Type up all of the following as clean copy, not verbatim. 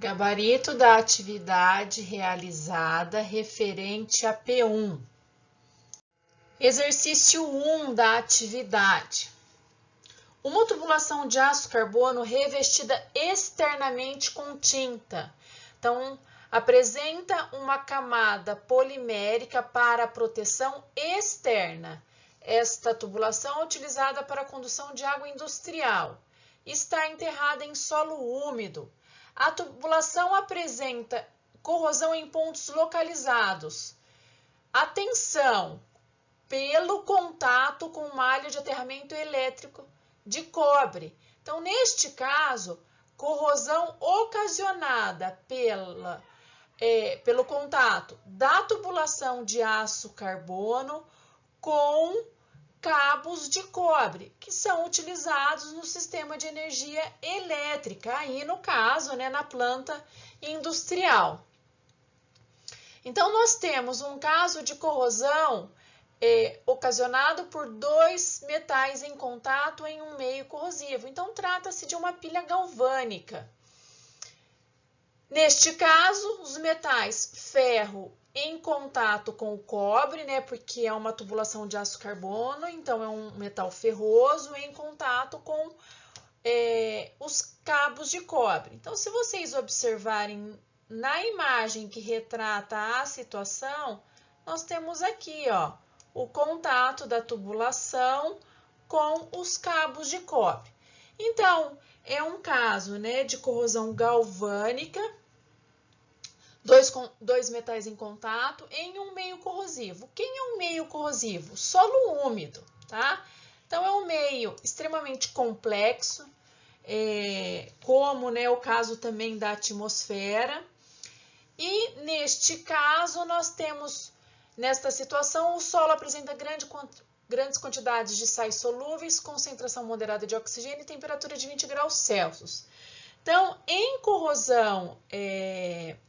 Gabarito da atividade realizada referente a P1. Exercício 1 da atividade. Uma tubulação de aço carbono revestida externamente com tinta. Então, apresenta uma camada polimérica para proteção externa. Esta tubulação é utilizada para a condução de água industrial. Está enterrada em solo úmido. A tubulação apresenta corrosão em pontos localizados. Atenção! Pelo contato com malha de aterramento elétrico de cobre. Então, neste caso, corrosão ocasionada pelo contato da tubulação de aço carbono com cabos de cobre, que são utilizados no sistema de energia elétrica, aí no caso, na planta industrial. Então, nós temos um caso de corrosão ocasionado por dois metais em contato em um meio corrosivo. Então, trata-se de uma pilha galvânica. Neste caso, os metais ferro em contato com o cobre, porque é uma tubulação de aço carbono, então é um metal ferroso em contato com os cabos de cobre. Então, se vocês observarem na imagem que retrata a situação, nós temos aqui, o contato da tubulação com os cabos de cobre. Então, é um caso, de corrosão galvânica, dois metais em contato em um meio corrosivo. Quem é um meio corrosivo? Solo úmido, tá? Então, é um meio extremamente complexo, como o caso também da atmosfera. E, neste caso, nós temos, nesta situação, o solo apresenta grandes quantidades de sais solúveis, concentração moderada de oxigênio e temperatura de 20 graus Celsius. Então, em corrosão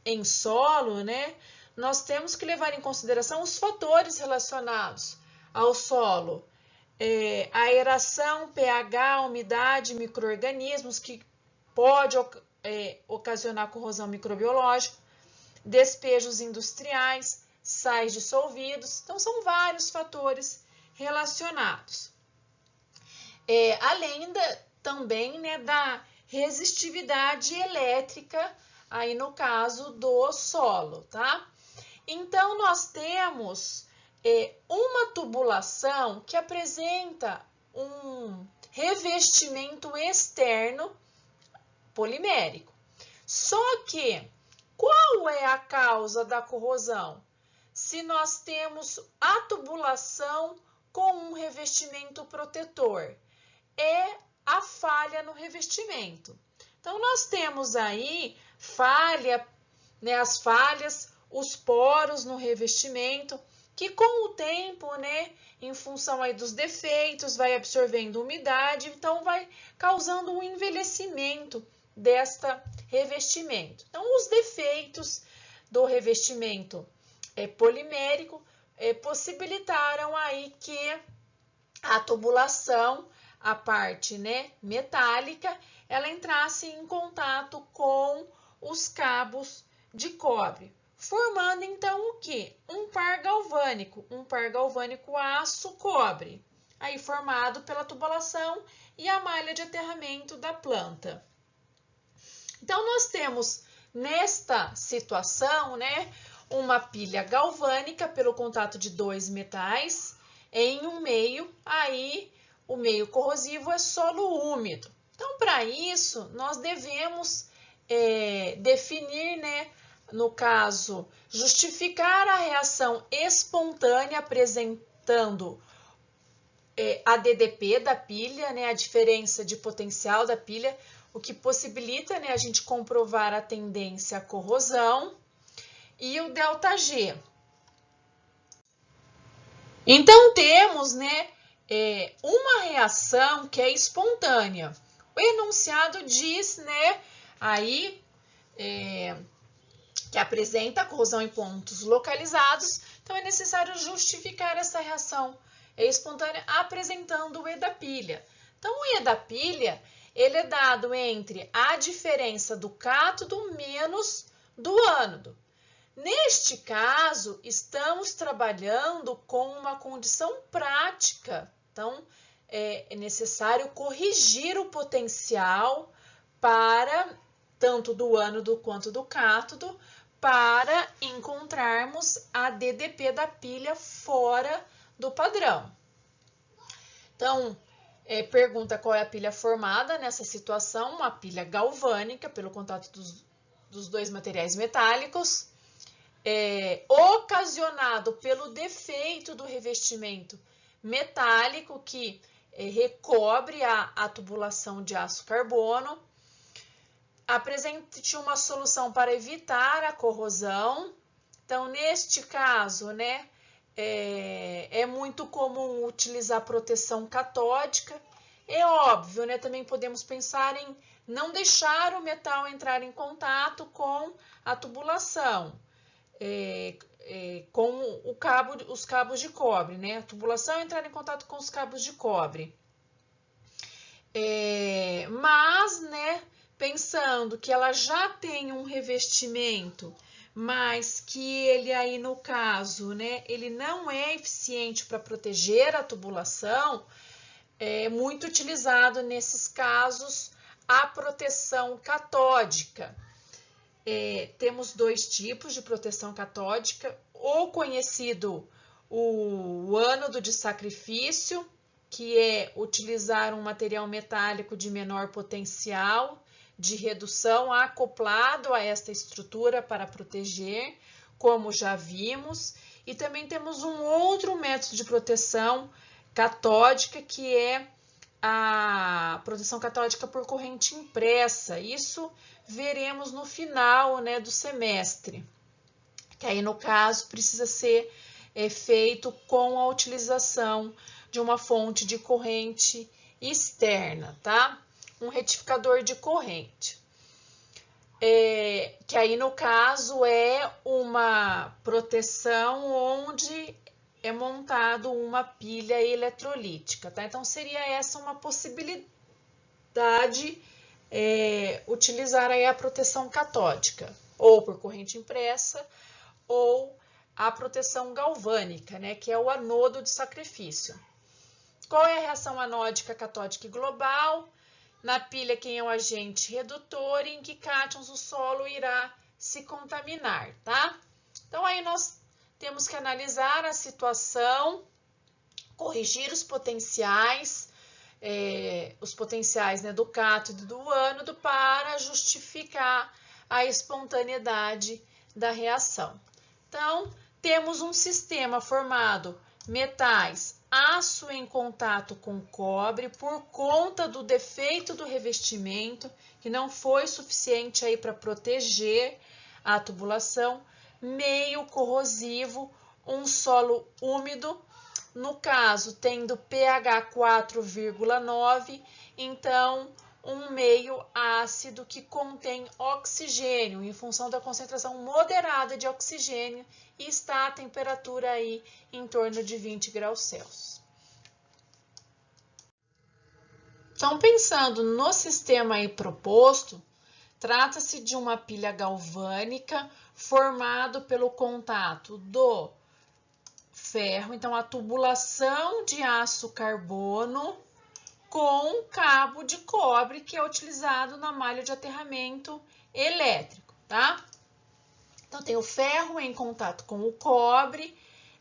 em solo, nós temos que levar em consideração os fatores relacionados ao solo. Aeração, pH, umidade, micro-organismos, que pode ocasionar corrosão microbiológica, despejos industriais, sais dissolvidos. Então, são vários fatores relacionados. Além também da resistividade elétrica, aí no caso do solo, tá? Então, nós temos uma tubulação que apresenta um revestimento externo polimérico. Só que, qual é a causa da corrosão? Se nós temos a tubulação com um revestimento protetor, é a falha no revestimento. Então, nós temos aí as falhas, os poros no revestimento, que com o tempo, em função aí dos defeitos, vai absorvendo umidade, então vai causando um envelhecimento desta revestimento. Então, os defeitos do revestimento polimérico possibilitaram aí que a tubulação, a parte metálica, ela entrasse em contato com os cabos de cobre, formando então o quê? Um par galvânico aço-cobre, aí formado pela tubulação e a malha de aterramento da planta. Então, nós temos nesta situação, uma pilha galvânica pelo contato de dois metais em um meio, aí o meio corrosivo é solo úmido. Então, para isso, nós devemos definir, no caso, justificar a reação espontânea apresentando a DDP da pilha, a diferença de potencial da pilha, o que possibilita a gente comprovar a tendência à corrosão, e o ΔG. Então, temos uma reação que é espontânea. O enunciado diz aí que apresenta corrosão em pontos localizados, então é necessário justificar essa reação espontânea apresentando o E da pilha. Então, o E da pilha, ele é dado entre a diferença do cátodo menos do ânodo. Neste caso, estamos trabalhando com uma condição prática. Então, é necessário corrigir o potencial para tanto do ânodo quanto do cátodo para encontrarmos a DDP da pilha fora do padrão. Então, pergunta qual é a pilha formada nessa situação, uma pilha galvânica pelo contato dos dois materiais metálicos, ocasionado pelo defeito do revestimento metálico que recobre a tubulação de aço carbono. Apresente uma solução para evitar a corrosão. Então, neste caso, né, é muito comum utilizar proteção catódica. É óbvio, né, também podemos pensar em não deixar o metal entrar em contato com a tubulação, com os cabos de cobre, né? A tubulação entrar em contato com os cabos de cobre. Mas, né, pensando que ela já tem um revestimento, mas que ele aí no caso, né, ele não é eficiente para proteger a tubulação, é muito utilizado nesses casos a proteção catódica. Temos dois tipos de proteção catódica, o conhecido o ânodo de sacrifício, que é utilizar um material metálico de menor potencial de redução acoplado a esta estrutura para proteger, como já vimos, e também temos um outro método de proteção catódica, que é a proteção catódica por corrente impressa. Isso veremos no final, né, do semestre, que aí no caso precisa ser feito com a utilização de uma fonte de corrente externa, tá? Um retificador de corrente, que aí no caso é uma proteção onde é montado uma pilha eletrolítica, tá? Então seria essa uma possibilidade, utilizar aí a proteção catódica, ou por corrente impressa, ou a proteção galvânica, né, que é o anodo de sacrifício. Qual é a reação anódica, catódica e global? Na pilha, quem é o agente redutor, em que cátions o solo irá se contaminar, tá? Então, aí nós temos que analisar a situação, corrigir os potenciais, né, do cátodo e do ânodo para justificar a espontaneidade da reação. Então, temos um sistema formado metais, aço em contato com cobre por conta do defeito do revestimento, que não foi suficiente aí para proteger a tubulação, meio corrosivo, um solo úmido, no caso tendo pH 4,9, então um meio ácido que contém oxigênio, em função da concentração moderada de oxigênio, e está a temperatura aí em torno de 20 graus Celsius. Então, pensando no sistema aí proposto, trata-se de uma pilha galvânica formado pelo contato do ferro, então a tubulação de aço carbono com cabo de cobre, que é utilizado na malha de aterramento elétrico, tá? Então, tem o ferro em contato com o cobre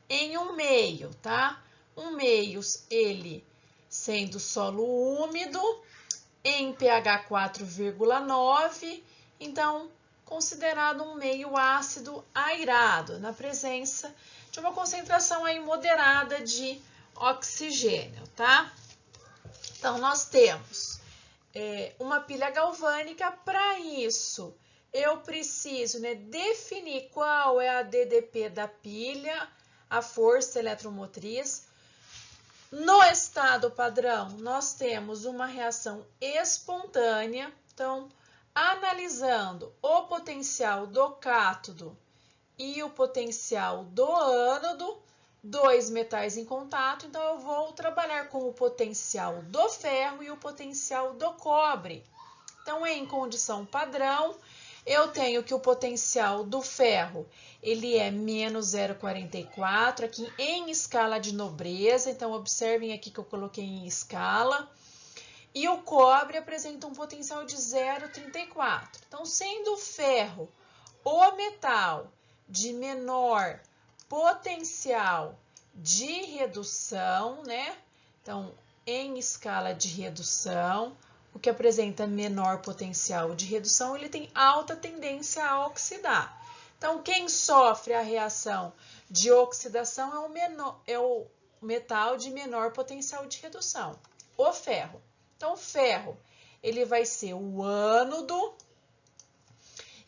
em um meio, tá? Um meio, ele sendo solo úmido, em pH 4,9, então, considerado um meio ácido airado, na presença de uma concentração aí moderada de oxigênio, tá? Então, nós temos uma pilha galvânica. Para isso, eu preciso, né, definir qual é a DDP da pilha, a força eletromotriz. No estado padrão, nós temos uma reação espontânea. Então, analisando o potencial do cátodo e o potencial do ânodo, dois metais em contato, então eu vou trabalhar com o potencial do ferro e o potencial do cobre. Então, em condição padrão, eu tenho que o potencial do ferro, ele é menos 0,44, aqui em escala de nobreza, então observem aqui que eu coloquei em escala. E o cobre apresenta um potencial de 0,34. Então, sendo o ferro o metal de menor potencial de redução, né? Então, em escala de redução, o que apresenta menor potencial de redução, ele tem alta tendência a oxidar. Então, quem sofre a reação de oxidação é o metal de menor potencial de redução, o ferro. Então, o ferro, ele vai ser o ânodo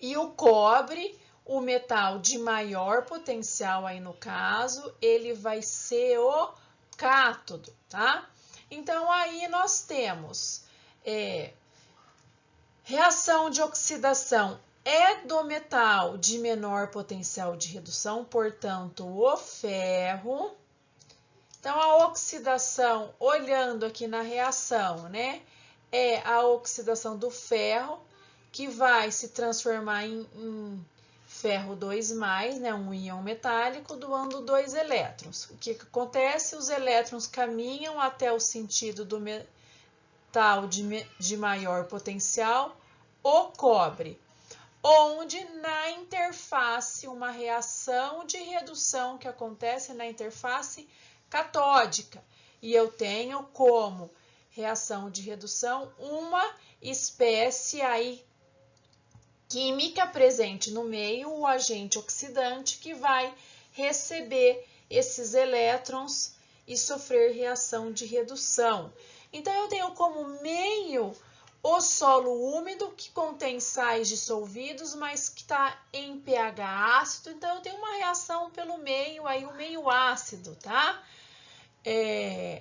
e o cobre, o metal de maior potencial aí no caso, ele vai ser o cátodo, tá? Então, aí nós temos reação de oxidação é do metal de menor potencial de redução, portanto, o ferro. Então, a oxidação, olhando aqui na reação, né, é a oxidação do ferro, que vai se transformar em ferro 2+, né, um íon metálico, doando 2 elétrons. O que acontece? Os elétrons caminham até o sentido do metal de maior potencial, o cobre, onde na interface, uma reação de redução que acontece na interface catódica. E eu tenho como reação de redução uma espécie aí química presente no meio, o agente oxidante, que vai receber esses elétrons e sofrer reação de redução. Então, eu tenho como meio o solo úmido, que contém sais dissolvidos, mas que está em pH ácido. Então, eu tenho uma reação pelo meio, aí o meio ácido, tá?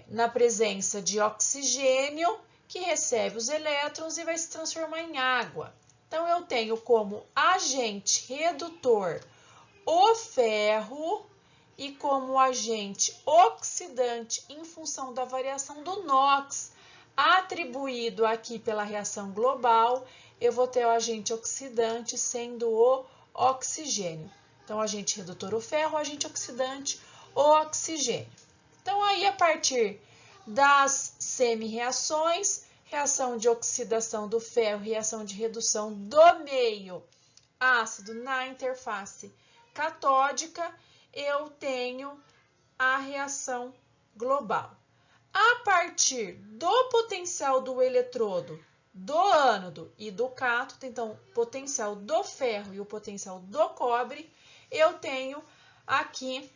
Na presença de oxigênio, que recebe os elétrons e vai se transformar em água. Então, eu tenho como agente redutor o ferro e como agente oxidante, em função da variação do NOx, atribuído aqui pela reação global, eu vou ter o agente oxidante sendo o oxigênio. Então, agente redutor o ferro, agente oxidante o oxigênio. Então, aí a partir das semi-reações, reação de oxidação do ferro, reação de redução do meio ácido na interface catódica, eu tenho a reação global. A partir do potencial do eletrodo, do ânodo e do cátodo, então, potencial do ferro e o potencial do cobre, eu tenho aqui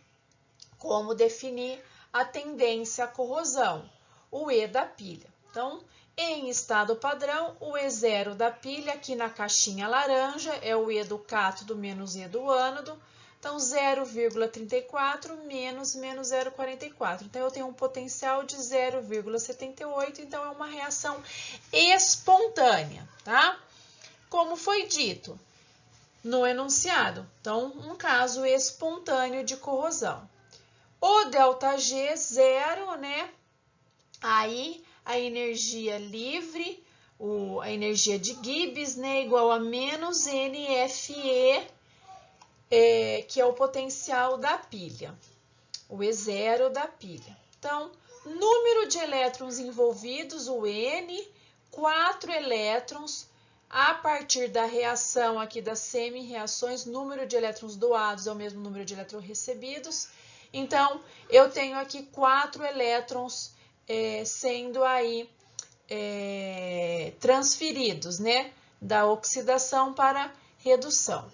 como definir a tendência à corrosão, o E da pilha. Então, em estado padrão, o E0 da pilha, aqui na caixinha laranja, é o E do cátodo menos E do ânodo. Então, 0,34 menos 0,44. Então, eu tenho um potencial de 0,78. Então, é uma reação espontânea, tá? Como foi dito no enunciado. Então, um caso espontâneo de corrosão. O ΔG, 0, né? Aí, a energia livre, a energia de Gibbs, né? Igual a menos NFE, que é o potencial da pilha, o E0 da pilha. Então, número de elétrons envolvidos, o N, 4 elétrons, a partir da reação aqui das semi-reações, número de elétrons doados é o mesmo número de elétrons recebidos. Então, eu tenho aqui 4 elétrons sendo aí transferidos, né, da oxidação para redução.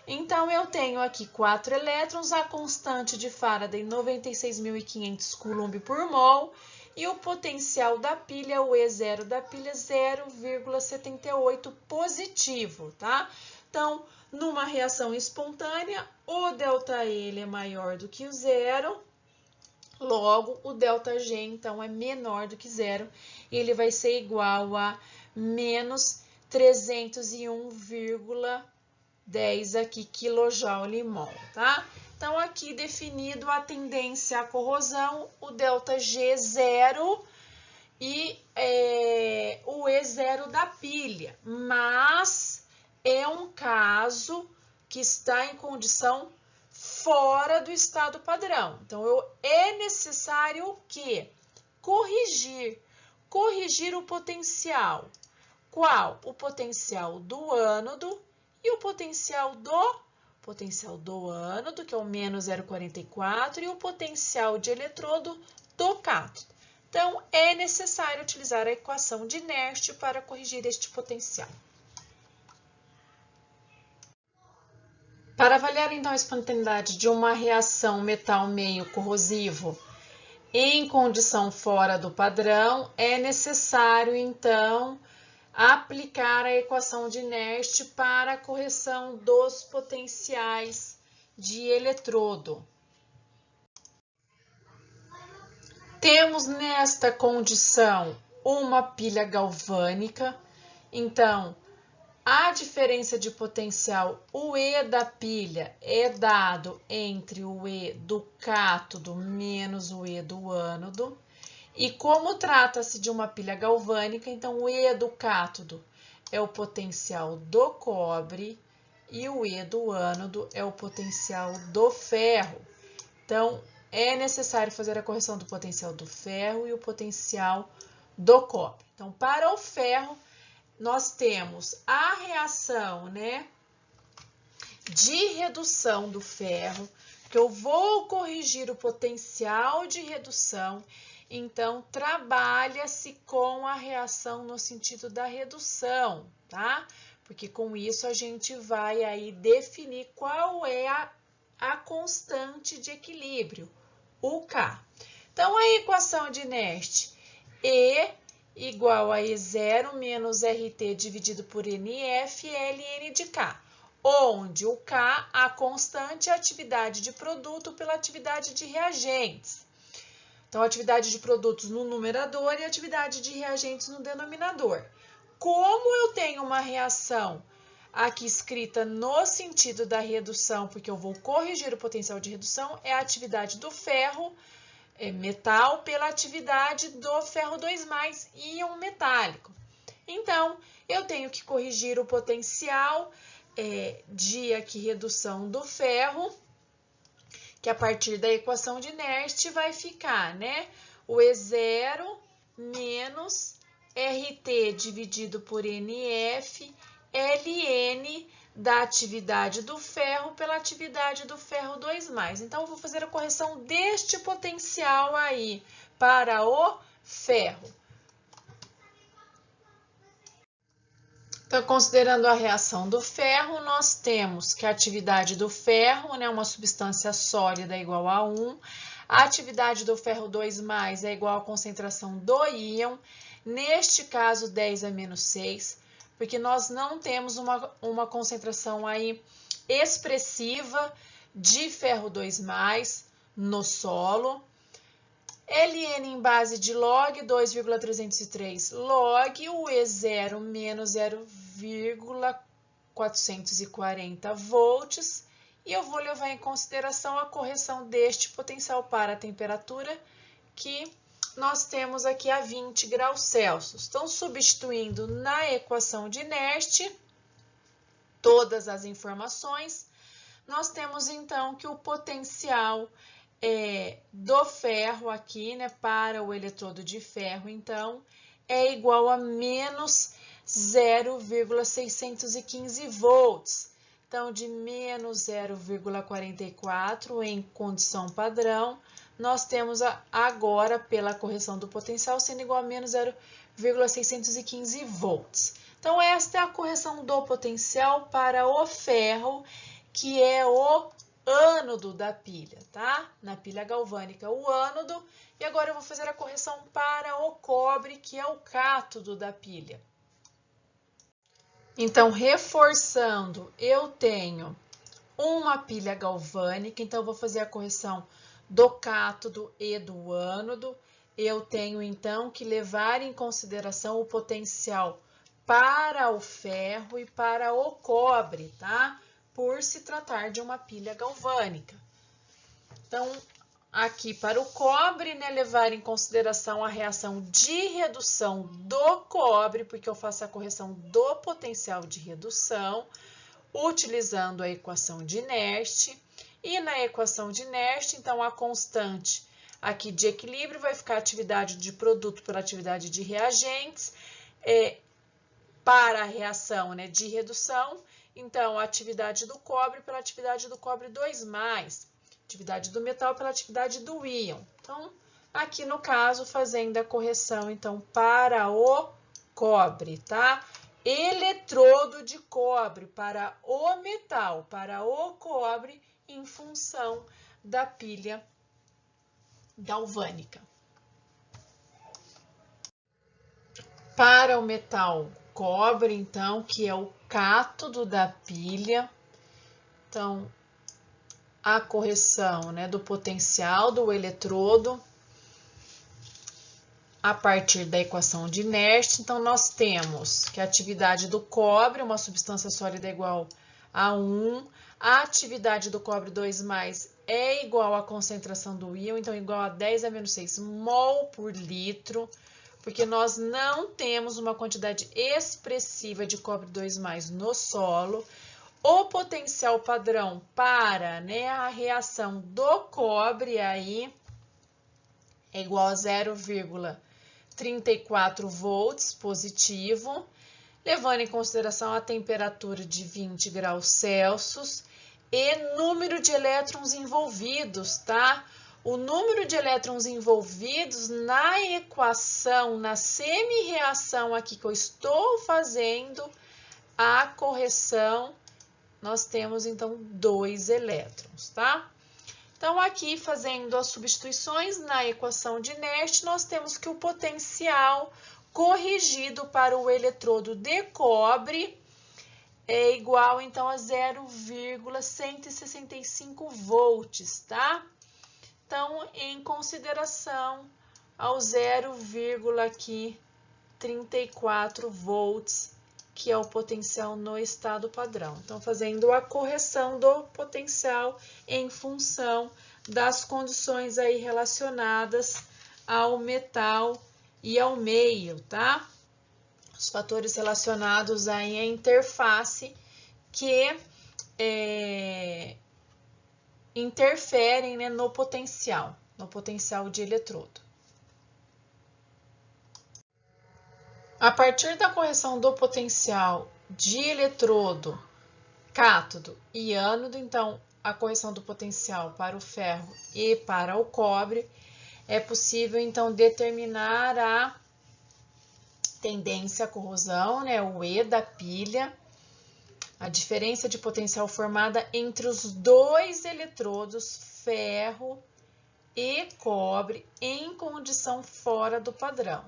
Então, eu tenho aqui 4 elétrons, a constante de Faraday 96.500 Coulomb por mol, e o potencial da pilha, o E0 da pilha, 0,78 positivo, tá? Então, numa reação espontânea, o ΔE ele é maior do que o 0, logo o ΔG então é menor do que 0, e ele vai ser igual a menos 301,10 aqui kJ/mol, tá? Então, aqui definido a tendência à corrosão, o ΔG0 e o E0 da pilha. Mas é um caso que está em condição fora do estado padrão. Então, é necessário o quê? Corrigir o potencial. Qual? O potencial do ânodo e o potencial do ânodo, que é o menos 0,44, e o potencial de eletrodo do cátodo. Então, é necessário utilizar a equação de Nernst para corrigir este potencial. Para avaliar, então, a espontaneidade de uma reação metal-meio corrosivo em condição fora do padrão, é necessário, então, aplicar a equação de Nernst para a correção dos potenciais de eletrodo. Temos nesta condição uma pilha galvânica, então a diferença de potencial, o E da pilha, é dado entre o E do cátodo menos o E do ânodo. E como trata-se de uma pilha galvânica, então o E do cátodo é o potencial do cobre e o E do ânodo é o potencial do ferro. Então, é necessário fazer a correção do potencial do ferro e o potencial do cobre. Então, para o ferro, nós temos a reação, de redução do ferro, que eu vou corrigir o potencial de redução. Então, trabalha-se com a reação no sentido da redução, tá? Porque com isso a gente vai aí definir qual é a constante de equilíbrio, o K. Então, a equação de Nernst, E igual a E0 menos RT dividido por NF é ln de K, onde o K, a constante, é a atividade de produto pela atividade de reagentes. Então, atividade de produtos no numerador e atividade de reagentes no denominador. Como eu tenho uma reação aqui escrita no sentido da redução, porque eu vou corrigir o potencial de redução, é a atividade do ferro, metal, pela atividade do ferro 2+, íon metálico. Então, eu tenho que corrigir o potencial de aqui redução do ferro, que a partir da equação de Nernst vai ficar, o E0 menos RT dividido por NF, ln da atividade do ferro pela atividade do ferro 2+. Então, eu vou fazer a correção deste potencial aí para o ferro. Então, considerando a reação do ferro, nós temos que a atividade do ferro, uma substância sólida, é igual a 1. A atividade do ferro 2+ é igual à concentração do íon, neste caso 10 a menos 6, porque nós não temos uma concentração aí expressiva de ferro 2+ no solo. Ln em base de log 2,303 log, o E0 menos 0,440 volts, e eu vou levar em consideração a correção deste potencial para a temperatura, que nós temos aqui a 20 graus Celsius. Então, substituindo na equação de Nernst todas as informações, nós temos então que o potencial do ferro aqui, para o eletrodo de ferro, então, é igual a menos 0,615 volts. Então, de menos 0,44 em condição padrão, nós temos agora, pela correção do potencial, sendo igual a menos 0,615 volts. Então, esta é a correção do potencial para o ferro, que é o ânodo da pilha, tá? Na pilha galvânica, o ânodo. E agora eu vou fazer a correção para o cobre, que é o cátodo da pilha. Então, reforçando, eu tenho uma pilha galvânica, então eu vou fazer a correção do cátodo e do ânodo. Eu tenho, então, que levar em consideração o potencial para o ferro e para o cobre, tá? Por se tratar de uma pilha galvânica. Então, aqui para o cobre, né, levar em consideração a reação de redução do cobre, porque eu faço a correção do potencial de redução, utilizando a equação de Nernst. E na equação de Nernst, então, a constante aqui de equilíbrio vai ficar a atividade de produto por atividade de reagentes, para a reação, né, de redução, então, a atividade do cobre pela atividade do cobre 2+, atividade do metal pela atividade do íon. Então, aqui no caso, fazendo a correção, então, para o cobre, tá? Eletrodo de cobre para o metal, para o cobre, em função da pilha galvânica. Para o metal cobre, então, que é o cátodo da pilha, então, a correção, né, do potencial do eletrodo a partir da equação de Nernst. Então, nós temos que a atividade do cobre, uma substância sólida igual a 1, a atividade do cobre 2+, é igual à concentração do íon, então igual a 10 a menos 6 mol por litro, porque nós não temos uma quantidade expressiva de cobre 2+ no solo. O potencial padrão para, né, a reação do cobre aí é igual a 0,34 volts positivo, levando em consideração a temperatura de 20 graus Celsius e número de elétrons envolvidos, tá? O número de elétrons envolvidos na equação, na semi-reação aqui que eu estou fazendo a correção, nós temos, então, 2 elétrons, tá? Então, aqui, fazendo as substituições na equação de Nernst, nós temos que o potencial corrigido para o eletrodo de cobre é igual, então, a 0,165 volts, tá? Então, em consideração ao 0,34 volts, que é o potencial no estado padrão. Então, fazendo a correção do potencial em função das condições aí relacionadas ao metal e ao meio, tá? Os fatores relacionados aí à interface que interferem, né, no potencial de eletrodo. A partir da correção do potencial de eletrodo, cátodo e ânodo, então, a correção do potencial para o ferro e para o cobre, é possível, então, determinar a tendência à corrosão, né, o E da pilha, a diferença de potencial formada entre os dois eletrodos, ferro e cobre, em condição fora do padrão.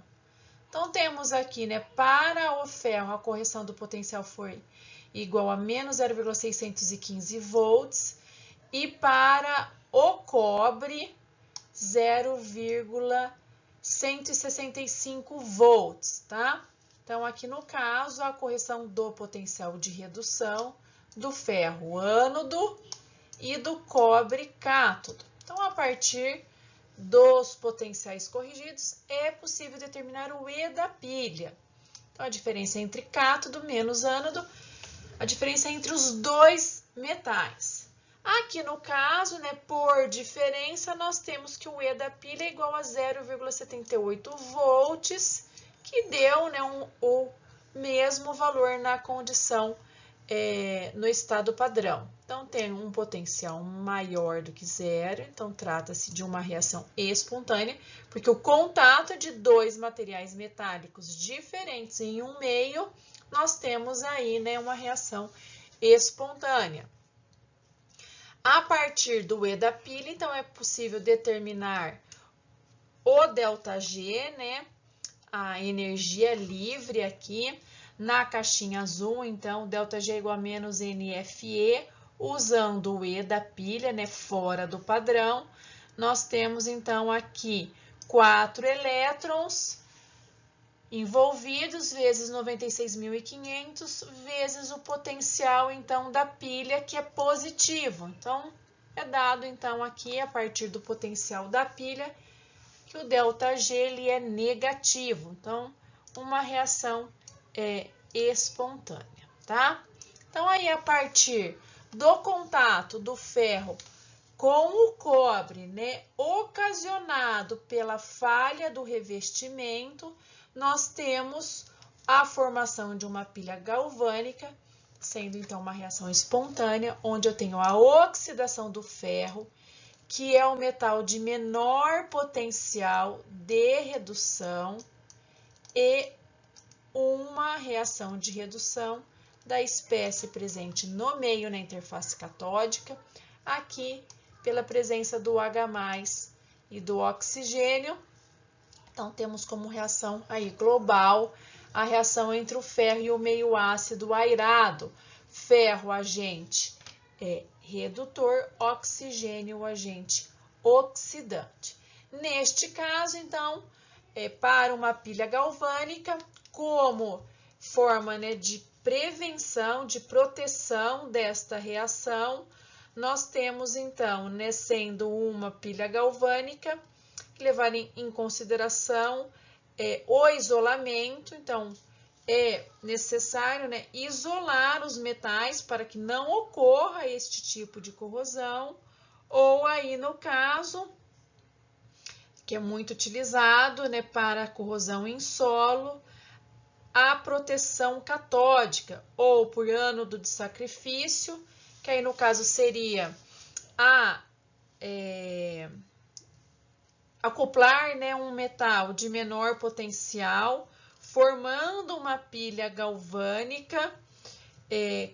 Então, temos aqui, né, para o ferro, a correção do potencial foi igual a menos 0,615 volts e para o cobre, 0,165 volts, tá? Então, aqui no caso, a correção do potencial de redução do ferro ânodo e do cobre cátodo. Então, a partir dos potenciais corrigidos, é possível determinar o E da pilha. Então, a diferença entre cátodo menos ânodo, a diferença entre os dois metais. Aqui no caso, né, por diferença, nós temos que o E da pilha é igual a 0,78 volts, que deu, né, o mesmo valor na condição no estado padrão. Então, tem um potencial maior do que zero, então trata-se de uma reação espontânea, porque o contato de dois materiais metálicos diferentes em um meio, nós temos aí, né, uma reação espontânea. A partir do E da pilha, então, é possível determinar o ΔG, né, a energia livre aqui, na caixinha azul, então, ΔG é igual a menos NFE, usando o E da pilha, né, fora do padrão, nós temos, então, aqui 4 elétrons envolvidos, vezes 96.500, vezes o potencial, então, da pilha, que é positivo. Então, é dado então aqui a partir do potencial da pilha que o ΔG ele é negativo, então uma reação espontânea, tá? Então aí a partir do contato do ferro com o cobre, né, ocasionado pela falha do revestimento, nós temos a formação de uma pilha galvânica, sendo então uma reação espontânea, onde eu tenho a oxidação do ferro, que é o metal de menor potencial de redução, e uma reação de redução da espécie presente no meio na interface catódica, aqui pela presença do H+ e do oxigênio. Então, temos como reação aí global a reação entre o ferro e o meio ácido airado. Ferro, agente redutor, oxigênio, agente oxidante. Neste caso, então, para uma pilha galvânica, como forma, né, de prevenção, de proteção desta reação, nós temos então, né, sendo uma pilha galvânica, levar em consideração o isolamento. Então, é necessário, né, isolar os metais para que não ocorra este tipo de corrosão, ou aí no caso, que é muito utilizado, né, para corrosão em solo, a proteção catódica, ou por ânodo de sacrifício, que aí no caso seria acoplar, né, um metal de menor potencial, formando uma pilha galvânica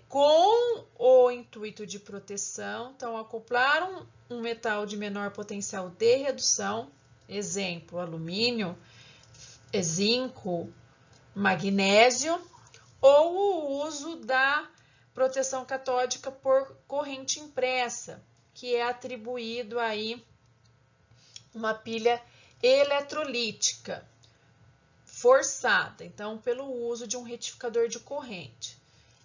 com o intuito de proteção. Então, acoplar um metal de menor potencial de redução, exemplo, alumínio, zinco, magnésio, ou o uso da proteção catódica por corrente impressa, que é atribuído aí uma pilha eletrolítica forçada, então pelo uso de um retificador de corrente.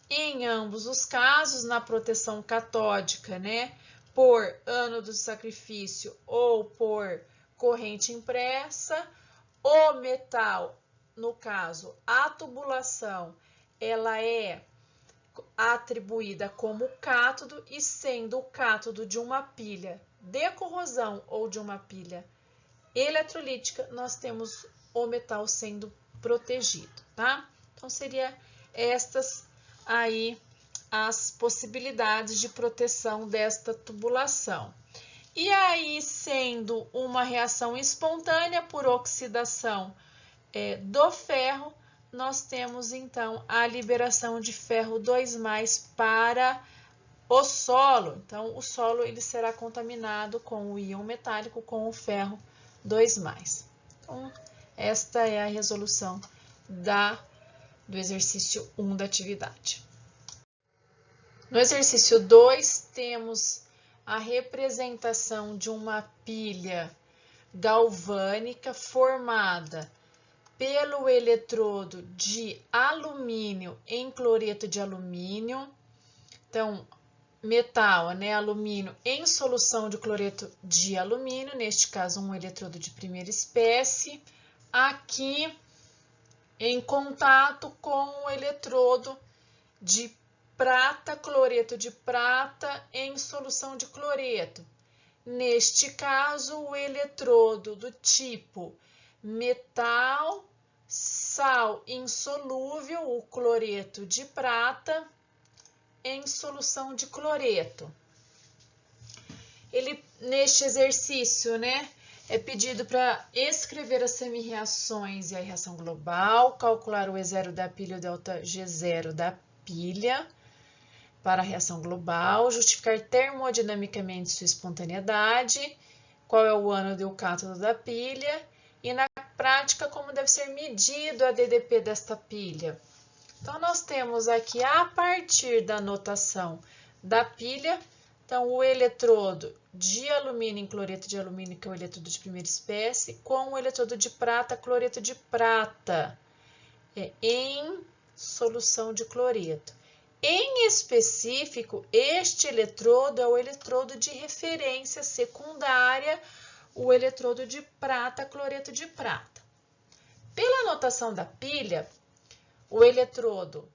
Em ambos os casos, na proteção catódica, né, por ânodo de sacrifício ou por corrente impressa, o metal, no caso, a tubulação, ela é atribuída como cátodo, e sendo o cátodo de uma pilha de corrosão ou de uma pilha eletrolítica, nós temos o metal sendo protegido, tá? Então, seria estas aí as possibilidades de proteção desta tubulação. E aí, sendo uma reação espontânea por oxidação do ferro, nós temos então a liberação de ferro 2+ para o solo. Então, o solo ele será contaminado com o íon metálico, com o ferro 2+. Então, esta é a resolução do exercício 1 da atividade. No exercício 2, temos a representação de uma pilha galvânica formada pelo eletrodo de alumínio em cloreto de alumínio. Então, metal, né, alumínio em solução de cloreto de alumínio, neste caso um eletrodo de primeira espécie, aqui em contato com o eletrodo de prata, cloreto de prata em solução de cloreto. Neste caso, o eletrodo do tipo metal, sal insolúvel, o cloreto de prata, em solução de cloreto. Neste exercício, né, é pedido para escrever as semi-reações e a reação global, calcular o E0 da pilha e o ΔG0 da pilha para a reação global, justificar termodinamicamente sua espontaneidade, qual é o ânodo e o cátodo da pilha, e na prática como deve ser medido a DDP desta pilha. Então, nós temos aqui, a partir da notação da pilha, então, o eletrodo de alumínio em cloreto de alumínio, que é o eletrodo de primeira espécie, com o eletrodo de prata, cloreto de prata, em solução de cloreto. Em específico, este eletrodo é o eletrodo de referência secundária, o eletrodo de prata, cloreto de prata. Pela notação da pilha, o eletrodo,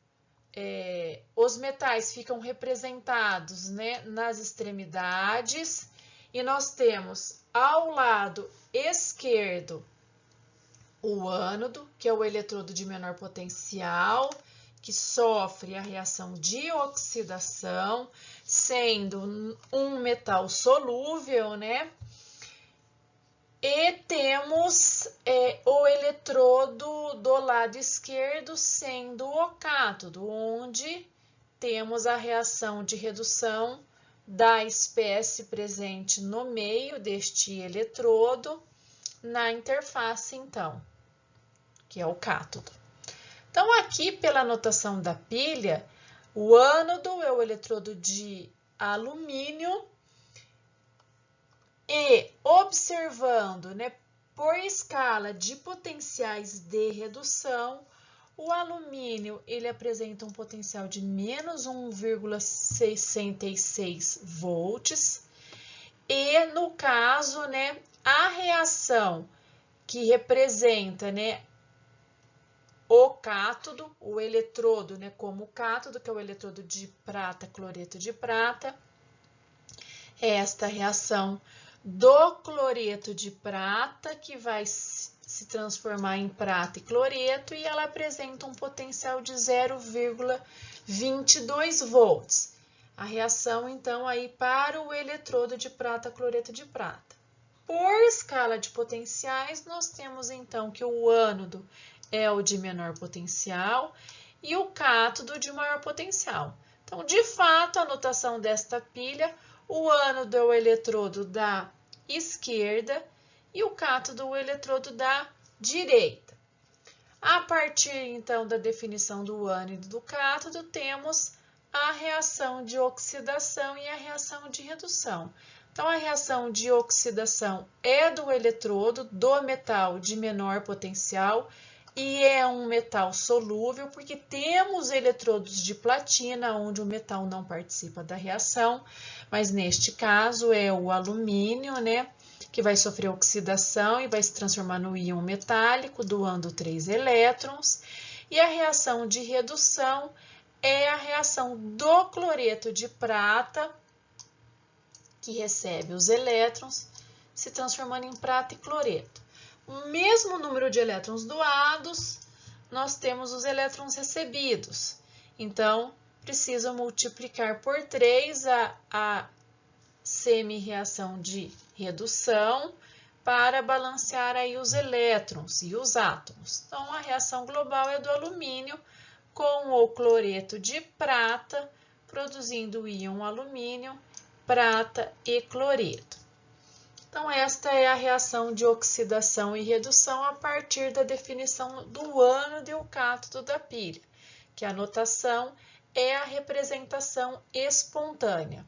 os metais ficam representados, né, nas extremidades, e nós temos ao lado esquerdo o ânodo, que é o eletrodo de menor potencial, que sofre a reação de oxidação, sendo um metal solúvel, né? E temos o eletrodo do lado esquerdo sendo o cátodo, onde temos a reação de redução da espécie presente no meio deste eletrodo, na interface, então, que é o cátodo. Então, aqui, pela notação da pilha, o ânodo é o eletrodo de alumínio e, observando, né, por escala de potenciais de redução, o alumínio ele apresenta um potencial de menos 1,66 volts e, no caso, né, a reação que representa, né, o cátodo, o eletrodo, né, como cátodo, que é o eletrodo de prata, cloreto de prata, é esta reação do cloreto de prata, que vai se transformar em prata e cloreto, e ela apresenta um potencial de 0,22 volts. A reação, então, aí para o eletrodo de prata, cloreto de prata. Por escala de potenciais, nós temos, então, que o ânodo é o de menor potencial e o cátodo de maior potencial. Então, de fato, a notação desta pilha, o ânodo é o eletrodo da esquerda e o cátodo o eletrodo da direita. A partir, então, da definição do ânodo e do cátodo, temos a reação de oxidação e a reação de redução. Então, a reação de oxidação é do eletrodo do metal de menor potencial e é um metal solúvel, porque temos eletrodos de platina, onde o metal não participa da reação, mas neste caso é o alumínio, né, que vai sofrer oxidação e vai se transformar no íon metálico, doando 3 elétrons. E a reação de redução é a reação do cloreto de prata, que recebe os elétrons, se transformando em prata e cloreto. O mesmo número de elétrons doados, nós temos os elétrons recebidos. Então, preciso multiplicar por 3 a semi-reação de redução para balancear aí os elétrons e os átomos. Então, a reação global é do alumínio com o cloreto de prata, produzindo o íon alumínio, prata e cloreto. Então, esta é a reação de oxidação e redução a partir da definição do ânodo e o cátodo da pilha, que a notação é a representação espontânea.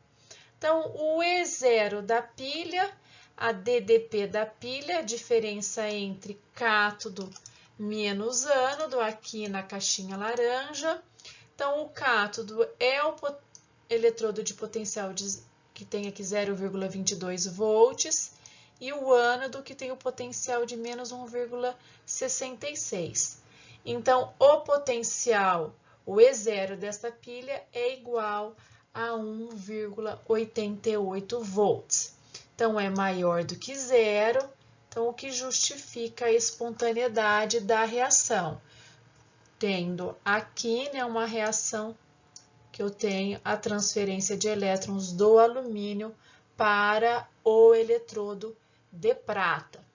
Então, o E0 da pilha, a DDP da pilha, a diferença entre cátodo menos ânodo, aqui na caixinha laranja. Então, o cátodo é o eletrodo de potencial que tem aqui 0,22 volts, e o ânodo que tem o potencial de menos 1,66. Então, o potencial, o E0 desta pilha é igual a 1,88 volts. Então, é maior do que zero, então o que justifica a espontaneidade da reação. Tendo aqui, né, uma reação que eu tenho a transferência de elétrons do alumínio para o eletrodo de prata.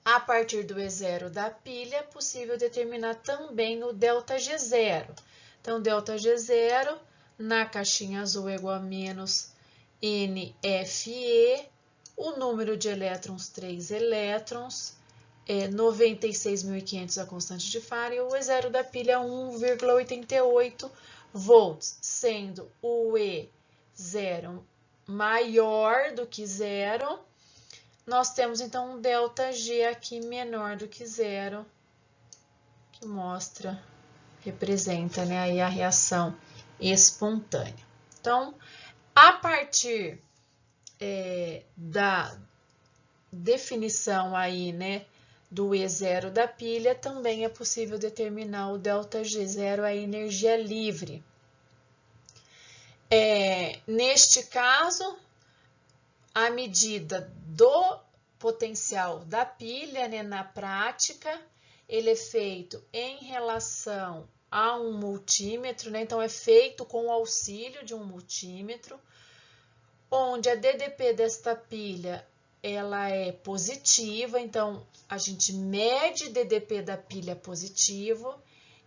A partir do E0 da pilha, é possível determinar também o ΔG0. Então, ΔG0 na caixinha azul é igual a menos NFE, o número de elétrons, 3 elétrons, 96.500 a constante de Faraday, e o E0 da pilha 1,88 volts, sendo o E0 maior do que zero, nós temos então um ΔG aqui menor do que zero, que representa, né, aí a reação espontânea. Então, a partir da definição aí, né, do E0 da pilha, também é possível determinar o ΔG0, a energia livre. Neste caso, a medida do potencial da pilha, né, na prática, ele é feito em relação a um multímetro, né, então é feito com o auxílio de um multímetro, onde a DDP desta pilha ela é positiva, então a gente mede DDP da pilha positivo,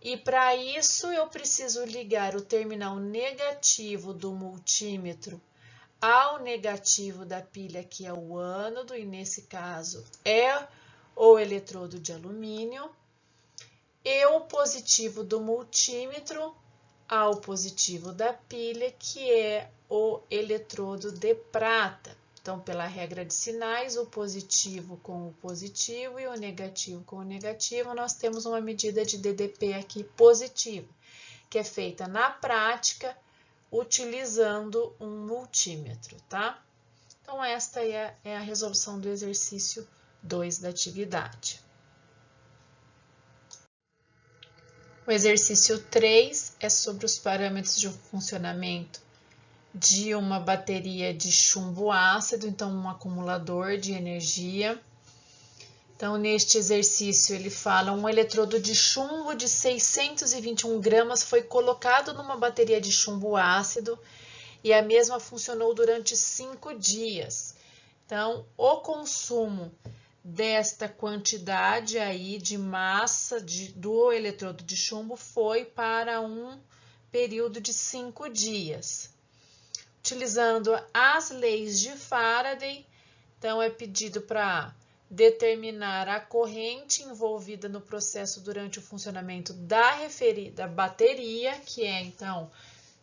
e para isso eu preciso ligar o terminal negativo do multímetro ao negativo da pilha, que é o ânodo, e nesse caso é o eletrodo de alumínio, e o positivo do multímetro ao positivo da pilha, que é o eletrodo de prata. Então, pela regra de sinais, o positivo com o positivo e o negativo com o negativo, nós temos uma medida de DDP aqui positiva, que é feita na prática utilizando um multímetro, tá? Então, esta é a resolução do exercício 2 da atividade. O exercício 3 é sobre os parâmetros de funcionamento de uma bateria de chumbo ácido, então um acumulador de energia. Então, neste exercício, ele fala: um eletrodo de chumbo de 621 gramas foi colocado numa bateria de chumbo ácido e a mesma funcionou durante 5 dias. Então, o consumo desta quantidade aí de massa do eletrodo de chumbo foi para um período de 5 dias. Utilizando as leis de Faraday, então é pedido para determinar a corrente envolvida no processo durante o funcionamento da referida bateria, que é então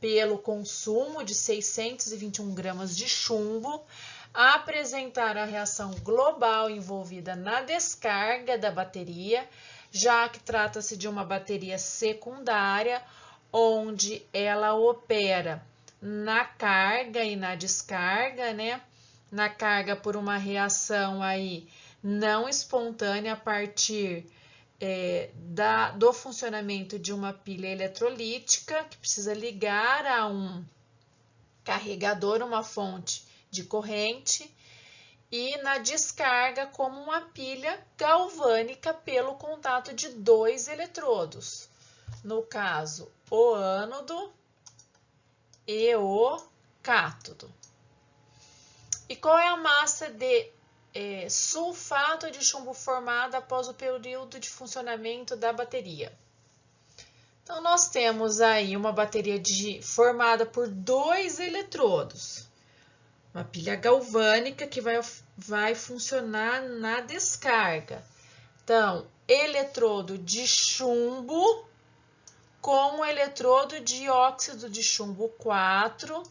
pelo consumo de 621 gramas de chumbo, apresentar a reação global envolvida na descarga da bateria, já que trata-se de uma bateria secundária, onde ela opera na carga e na descarga, né? Na carga por uma reação aí não espontânea a partir do funcionamento de uma pilha eletrolítica, que precisa ligar a um carregador, uma fonte de corrente, e na descarga como uma pilha galvânica pelo contato de 2 eletrodos, no caso, o ânodo e o cátodo. E qual é a massa de sulfato de chumbo formada após o período de funcionamento da bateria? Então, nós temos aí uma bateria formada por 2 eletrodos, uma pilha galvânica que vai funcionar na descarga. Então, eletrodo de chumbo com o eletrodo de óxido de chumbo 4,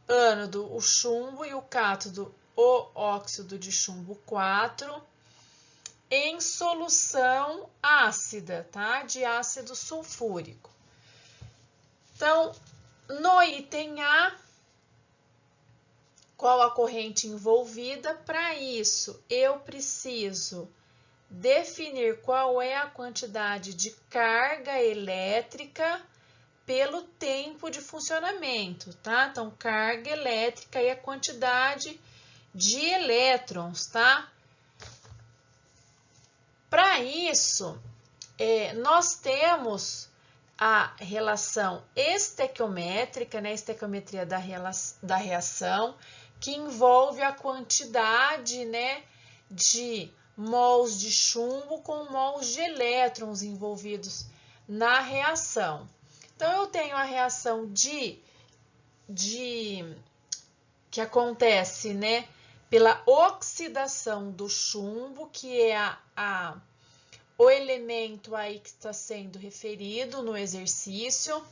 ânodo o chumbo e o cátodo o óxido de chumbo 4, em solução ácida, tá? De ácido sulfúrico. Então, no item A, qual a corrente envolvida? Para isso, eu preciso definir qual é a quantidade de carga elétrica pelo tempo de funcionamento, tá? Então, carga elétrica e a quantidade de elétrons, tá? Para isso, nós temos a relação estequiométrica, né? Estequiometria da reação, que envolve a quantidade, né, de mols de chumbo com mols de elétrons envolvidos na reação. Então, eu tenho a reação que acontece, né, pela oxidação do chumbo, que é o elemento aí que está sendo referido no exercício.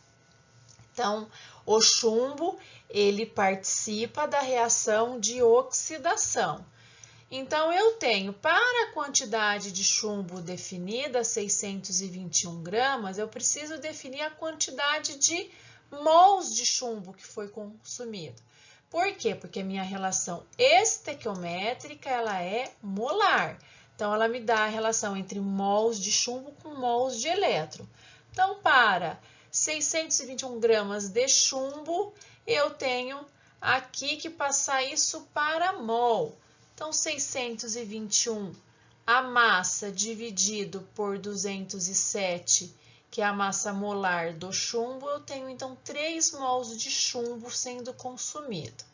Então, o chumbo, ele participa da reação de oxidação. Então, eu tenho, para a quantidade de chumbo definida, 621 gramas, eu preciso definir a quantidade de mols de chumbo que foi consumido. Por quê? Porque a minha relação estequiométrica ela é molar. Então, ela me dá a relação entre mols de chumbo com mols de elétron. Então, para 621 gramas de chumbo, eu tenho aqui que passar isso para mol. Então, 621, a massa dividido por 207, que é a massa molar do chumbo, eu tenho então 3 mols de chumbo sendo consumido.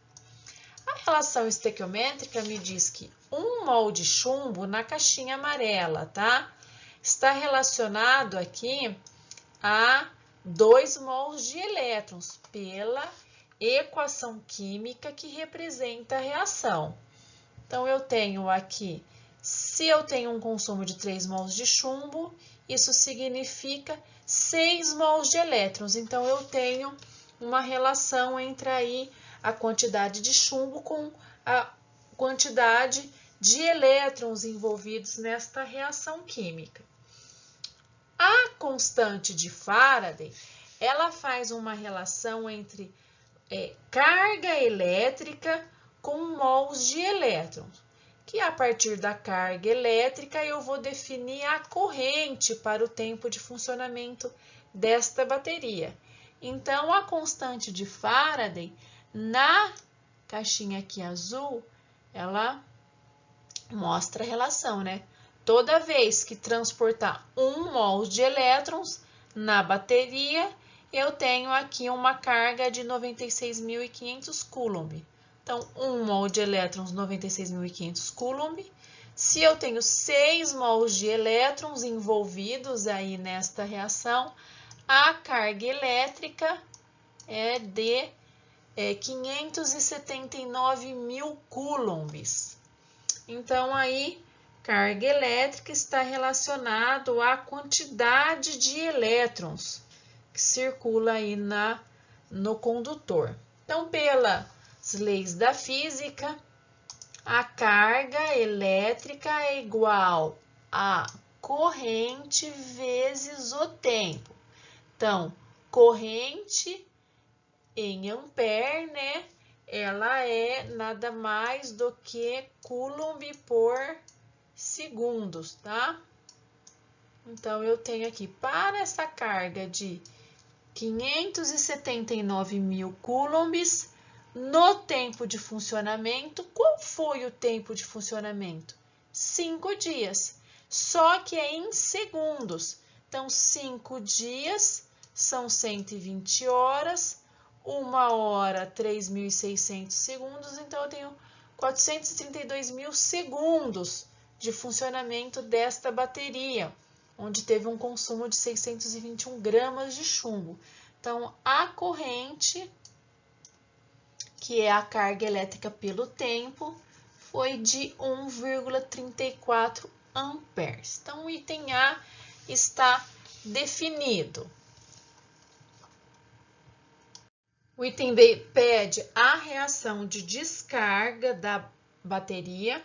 A relação estequiométrica me diz que 1 mol de chumbo na caixinha amarela, tá? Está relacionado aqui a 2 mols de elétrons pela equação química que representa a reação. Então, eu tenho aqui, se eu tenho um consumo de 3 mols de chumbo, isso significa 6 mols de elétrons. Então, eu tenho uma relação entre aí a quantidade de chumbo com a quantidade de elétrons envolvidos nesta reação química. A constante de Faraday, ela faz uma relação entre carga elétrica com mols de elétrons, que a partir da carga elétrica eu vou definir a corrente para o tempo de funcionamento desta bateria. Então, a constante de Faraday, na caixinha aqui azul, ela mostra a relação, né? Toda vez que transportar 1 mol de elétrons na bateria, eu tenho aqui uma carga de 96.500 coulomb. Então, 1 mol de elétrons, 96.500 coulomb. Se eu tenho 6 mols de elétrons envolvidos aí nesta reação, a carga elétrica é de 579.000 coulombs. Então, aí, carga elétrica está relacionado à quantidade de elétrons que circula aí no condutor. Então, pelas leis da física, a carga elétrica é igual a corrente vezes o tempo. Então, corrente em ampere, né? Ela é nada mais do que coulomb por segundos, tá? Então, eu tenho aqui, para essa carga de 579.000 coulombs, no tempo de funcionamento, qual foi o tempo de funcionamento? 5 dias, só que é em segundos. Então, 5 dias são 120 horas, 1 hora, 3.600 segundos, então eu tenho 432.000 segundos de funcionamento desta bateria, onde teve um consumo de 621 gramas de chumbo. Então, a corrente, que é a carga elétrica pelo tempo, foi de 1,34 amperes. Então, o item A está definido. O item B pede a reação de descarga da bateria.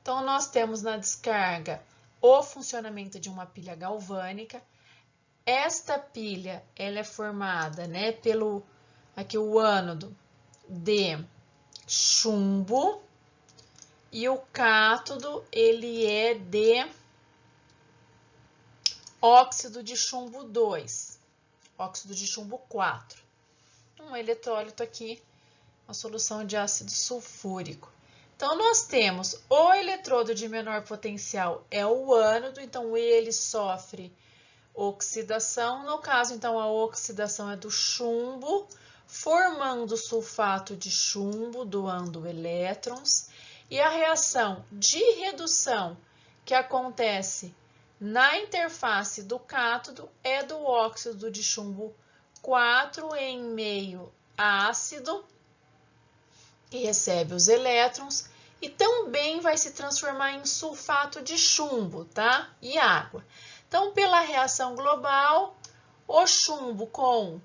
Então, nós temos na descarga o funcionamento de uma pilha galvânica. Esta pilha, ela é formada, né, pelo aqui o ânodo de chumbo e o cátodo, ele é de óxido de chumbo 2, óxido de chumbo 4. Um eletrólito aqui, uma solução de ácido sulfúrico. Então, nós temos o eletrodo de menor potencial, é o ânodo, então ele sofre oxidação. No caso, então, a oxidação é do chumbo, formando sulfato de chumbo, doando elétrons. E a reação de redução que acontece na interface do cátodo é do óxido de chumbo 4 em meio ácido, que recebe os elétrons, e também vai se transformar em sulfato de chumbo, tá? E água. Então, pela reação global, o chumbo com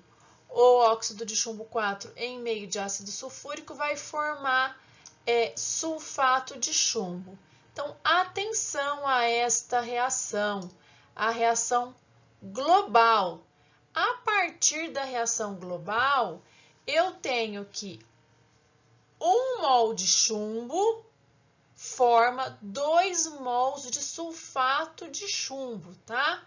o óxido de chumbo 4 em meio de ácido sulfúrico vai formar sulfato de chumbo. Então, atenção a esta reação, a reação global. a partir da reação global, eu tenho que 1 mol de chumbo forma 2 mols de sulfato de chumbo, tá?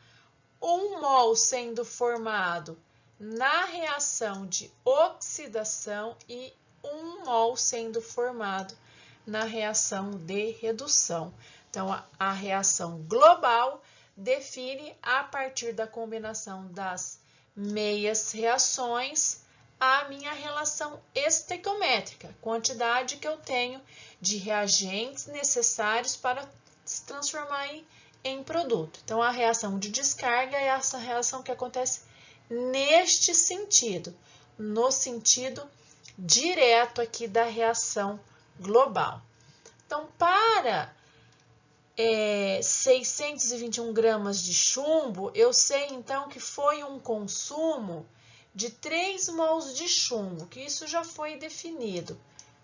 1 mol sendo formado na reação de oxidação e 1 mol sendo formado na reação de redução. Então, a reação global define, a partir da combinação das meias reações, a minha relação estequiométrica, quantidade que eu tenho de reagentes necessários para se transformar em produto. Então, a reação de descarga é essa reação que acontece neste sentido, no sentido direto aqui da reação global. Então, para 621 gramas de chumbo, eu sei então que foi um consumo de 3 mols de chumbo, que isso já foi definido,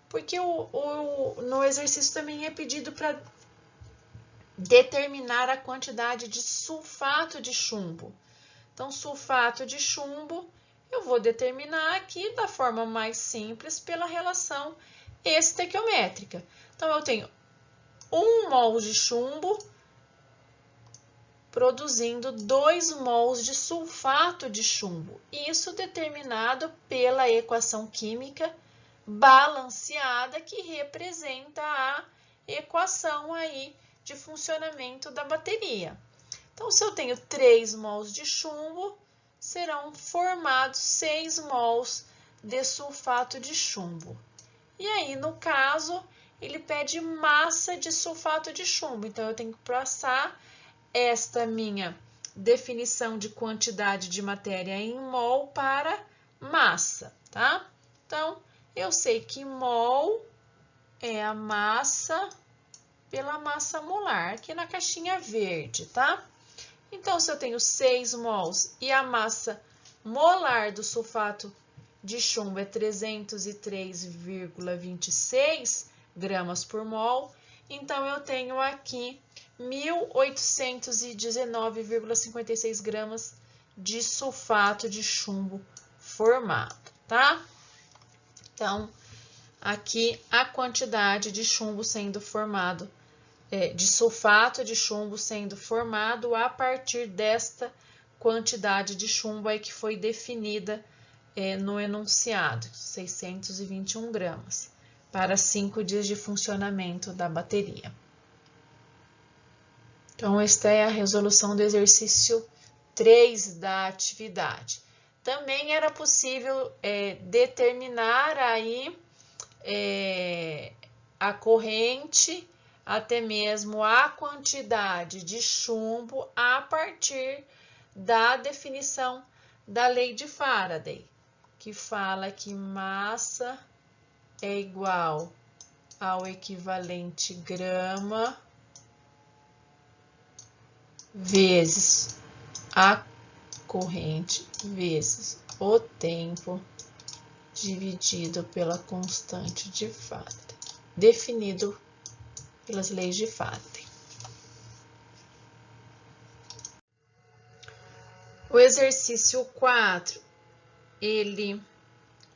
porque no exercício também é pedido para determinar a quantidade de sulfato de chumbo. Então, sulfato de chumbo eu vou determinar aqui da forma mais simples pela relação estequiométrica. Então, eu tenho 1 mol de chumbo produzindo 2 mols de sulfato de chumbo. Isso determinado pela equação química balanceada, que representa a equação aí de funcionamento da bateria. Então, se eu tenho 3 mols de chumbo, serão formados 6 mols de sulfato de chumbo. E aí, no caso, ele pede massa de sulfato de chumbo. Então, eu tenho que passar esta minha definição de quantidade de matéria em mol para massa, tá? Então, eu sei que mol é a massa pela massa molar, aqui na caixinha verde, tá? Então, se eu tenho 6 mols e a massa molar do sulfato de chumbo é 303,26 gramas por mol, então eu tenho aqui 1.819,56 gramas de sulfato de chumbo formado, tá? Então, aqui a quantidade de chumbo sendo formado, de sulfato de chumbo sendo formado a partir desta quantidade de chumbo aí que foi definida no enunciado, 621 gramas, para 5 dias de funcionamento da bateria. Então, esta é a resolução do exercício 3 da atividade. Também era possível determinar aí a corrente, até mesmo a quantidade de chumbo a partir da definição da lei de Faraday, que fala que massa é igual ao equivalente grama vezes a corrente vezes o tempo dividido pela constante de Faraday, definido pelas leis de Faraday. O exercício 4, ele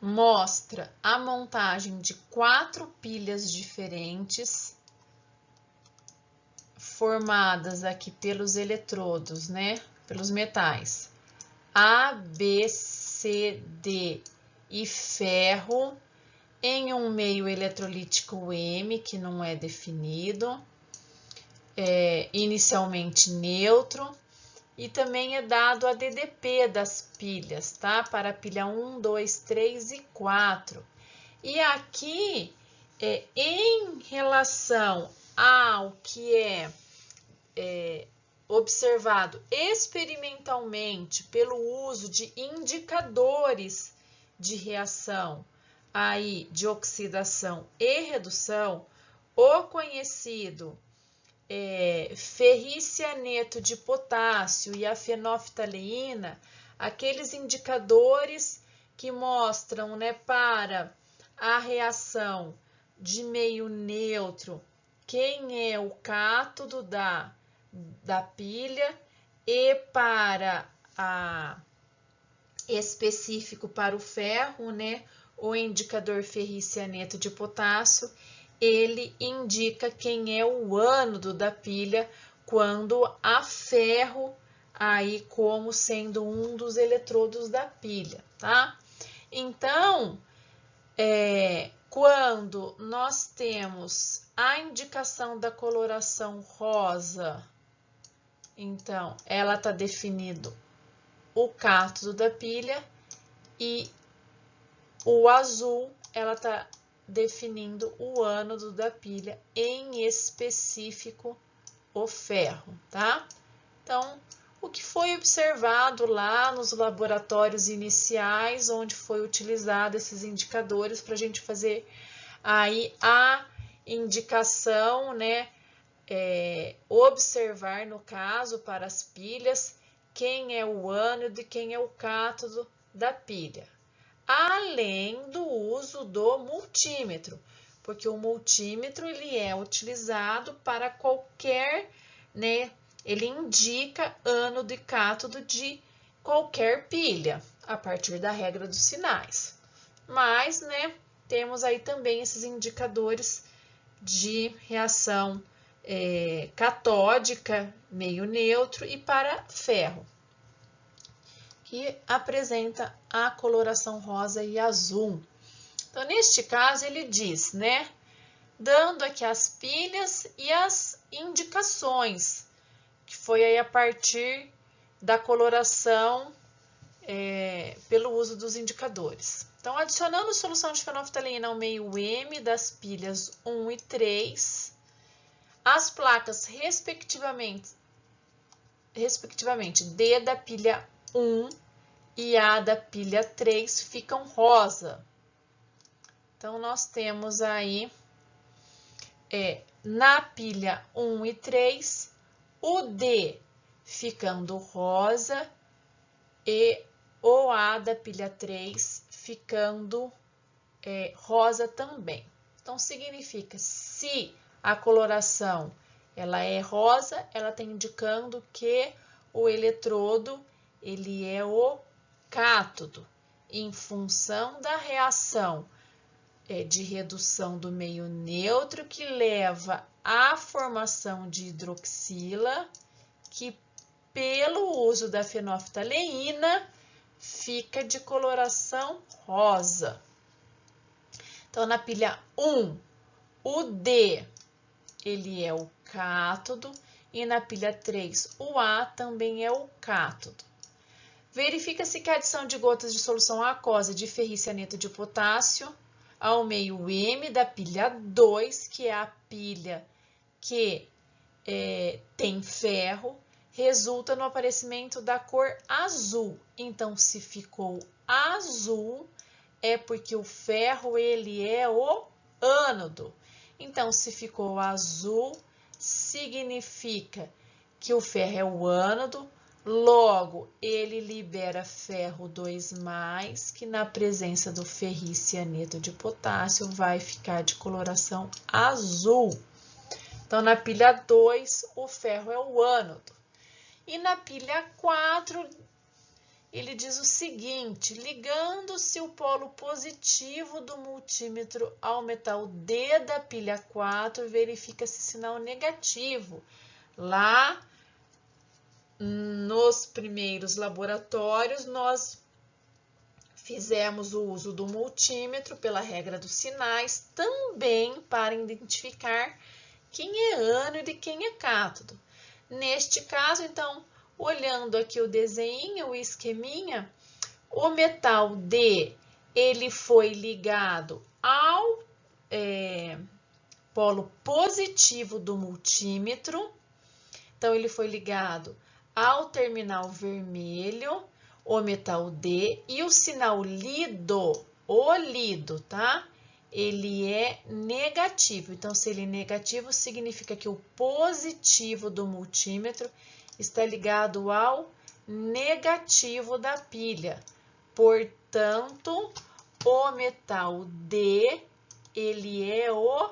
mostra a montagem de 4 pilhas diferentes, formadas aqui pelos eletrodos, né? Pelos metais A, B, C, D e ferro, em um meio eletrolítico M, que não é definido, inicialmente neutro, e também é dado a DDP das pilhas, tá? Para a pilha 1, 2, 3 e 4. E aqui, em relação ao que é observado experimentalmente pelo uso de indicadores de reação aí de oxidação e redução, o conhecido ferricianeto de potássio e a fenolftaleína, aqueles indicadores que mostram, né, para a reação de meio neutro quem é o cátodo da pilha, e para específico para o ferro, né? O indicador ferricianeto de potássio, ele indica quem é o ânodo da pilha quando há ferro aí como sendo um dos eletrodos da pilha, tá? Então, quando nós temos a indicação da coloração rosa, então ela está definindo o cátodo da pilha, e o azul ela está definindo o ânodo da pilha, em específico o ferro, tá? Então, o que foi observado lá nos laboratórios iniciais, onde foi utilizado esses indicadores para a gente fazer aí a indicação, né? Observar, no caso, para as pilhas, quem é o ânodo e quem é o cátodo da pilha. Além do uso do multímetro, porque o multímetro ele é utilizado para qualquer, né? Ele indica ânodo e cátodo de qualquer pilha, a partir da regra dos sinais. Mas, né, temos aí também esses indicadores de reação catódica, meio neutro, e para ferro, que apresenta a coloração rosa e azul. Então, neste caso, ele diz, né, dando aqui as pilhas e as indicações, que foi aí a partir da coloração pelo uso dos indicadores. Então, adicionando solução de fenolftalina ao meio M das pilhas 1 e 3, as placas, respectivamente D da pilha 1 e A da pilha 3 ficam rosa. Então, nós temos aí, na pilha 1 e 3, o D ficando rosa e o A da pilha 3 ficando rosa também. Então, significa, se a coloração ela é rosa, ela está indicando que o eletrodo ele é o cátodo, em função da reação de redução do meio neutro, que leva à formação de hidroxila, que pelo uso da fenolftaleína fica de coloração rosa. Então, na pilha 1, o D ele é o cátodo, e na pilha 3, o A também é o cátodo. Verifica-se que a adição de gotas de solução aquosa de ferricianeto de potássio ao meio M da pilha 2, que é a pilha que tem ferro, resulta no aparecimento da cor azul. Então, se ficou azul, é porque o ferro ele é o ânodo. Então, se ficou azul, significa que o ferro é o ânodo, logo ele libera ferro 2+, que na presença do ferricianeto de potássio vai ficar de coloração azul. Então, na pilha 2, o ferro é o ânodo. E na pilha 4, ele diz o seguinte: ligando-se o polo positivo do multímetro ao metal D da pilha 4, verifica-se sinal negativo. Lá nos primeiros laboratórios, nós fizemos o uso do multímetro pela regra dos sinais, também para identificar quem é ânodo e quem é cátodo. Neste caso, então, olhando aqui o desenho, o esqueminha, o metal D, ele foi ligado ao polo positivo do multímetro. Então, ele foi ligado ao terminal vermelho, o metal D, e o sinal lido, o lido, tá? Ele é negativo. Então, se ele é negativo, significa que o positivo do multímetro está ligado ao negativo da pilha. Portanto, o metal D, ele é o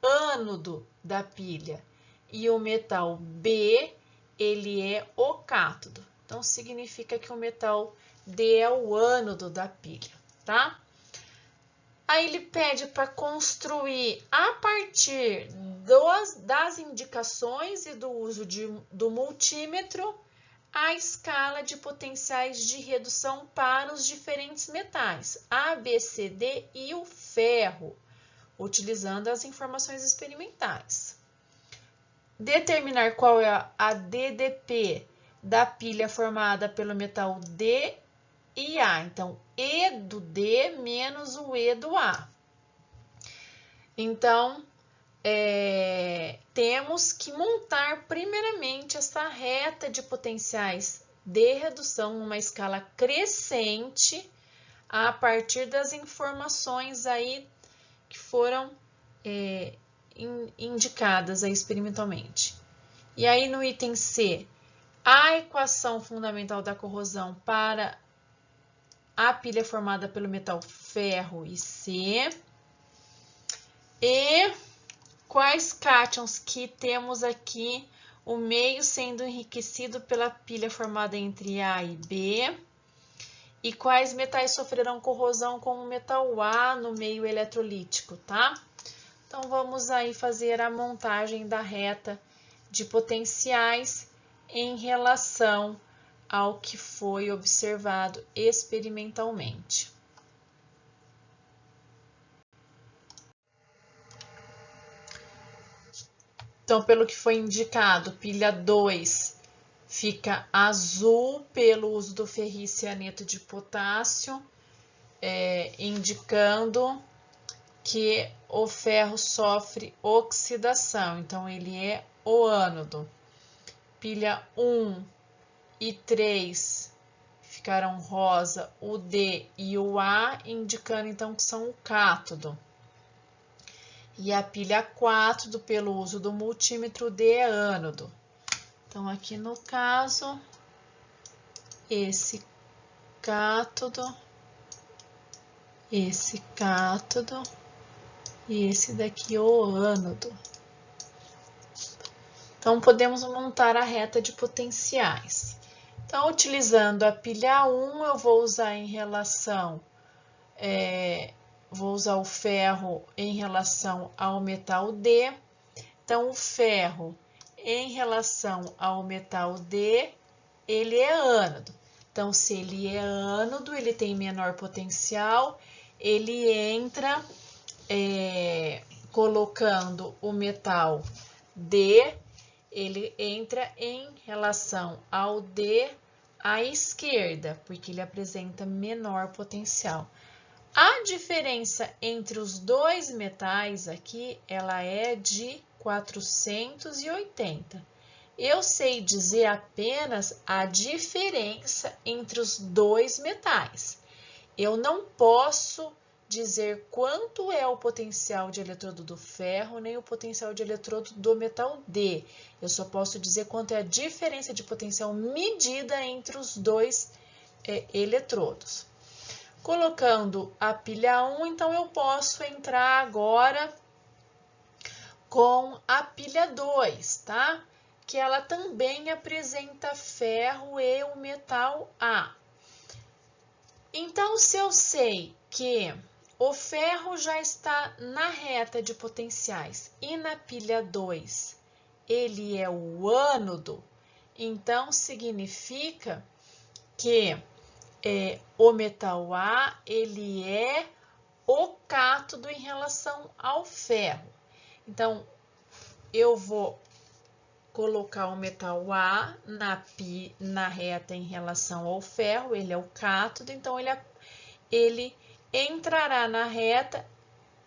ânodo da pilha. E o metal B, ele é o cátodo. Então, significa que o metal D é o ânodo da pilha, tá? Aí ele pede para construir, a partir das indicações e do uso do multímetro, a escala de potenciais de redução para os diferentes metais, A, B, C, D e o ferro, utilizando as informações experimentais. Determinar qual é a DDP da pilha formada pelo metal D e A. Então, E do D menos o E do A. Então, temos que montar primeiramente essa reta de potenciais de redução numa escala crescente a partir das informações aí que foram indicadas aí experimentalmente. E aí no item C, a equação fundamental da corrosão para a pilha formada pelo metal ferro e C. E quais cátions que temos aqui, o meio sendo enriquecido pela pilha formada entre A e B. E quais metais sofrerão corrosão com o metal A no meio eletrolítico, tá? Então, vamos aí fazer a montagem da reta de potenciais em relação ao que foi observado experimentalmente. Então, pelo que foi indicado, pilha 2 fica azul pelo uso do ferricianeto de potássio, indicando que o ferro sofre oxidação, então ele é o ânodo. Pilha 1 e 3 ficaram rosa, o D e o A, indicando então que são o cátodo. E a pilha 4, pelo uso do multímetro, D é ânodo. Então, aqui no caso, esse cátodo e esse daqui o ânodo. Então, podemos montar a reta de potenciais. Então, utilizando a pilha 1, eu vou usar em relação, vou usar o ferro em relação ao metal D. Então, o ferro em relação ao metal D, ele é ânodo. Então, se ele é ânodo, ele tem menor potencial, ele entra colocando o metal D, ele entra em relação ao D à esquerda, porque ele apresenta menor potencial. A diferença entre os dois metais aqui, ela é de 480. Eu sei dizer apenas a diferença entre os dois metais. Eu não posso dizer quanto é o potencial de eletrodo do ferro, nem o potencial de eletrodo do metal D. Eu só posso dizer quanto é a diferença de potencial medida entre os dois eletrodos. Colocando a pilha 1, então eu posso entrar agora com a pilha 2, tá? Que ela também apresenta ferro e o metal A. Então, se eu sei que o ferro já está na reta de potenciais e na pilha 2 ele é o ânodo, então significa que o metal A ele é o cátodo em relação ao ferro. Então, eu vou colocar o metal A na reta em relação ao ferro, ele é o cátodo, então ele entrará na reta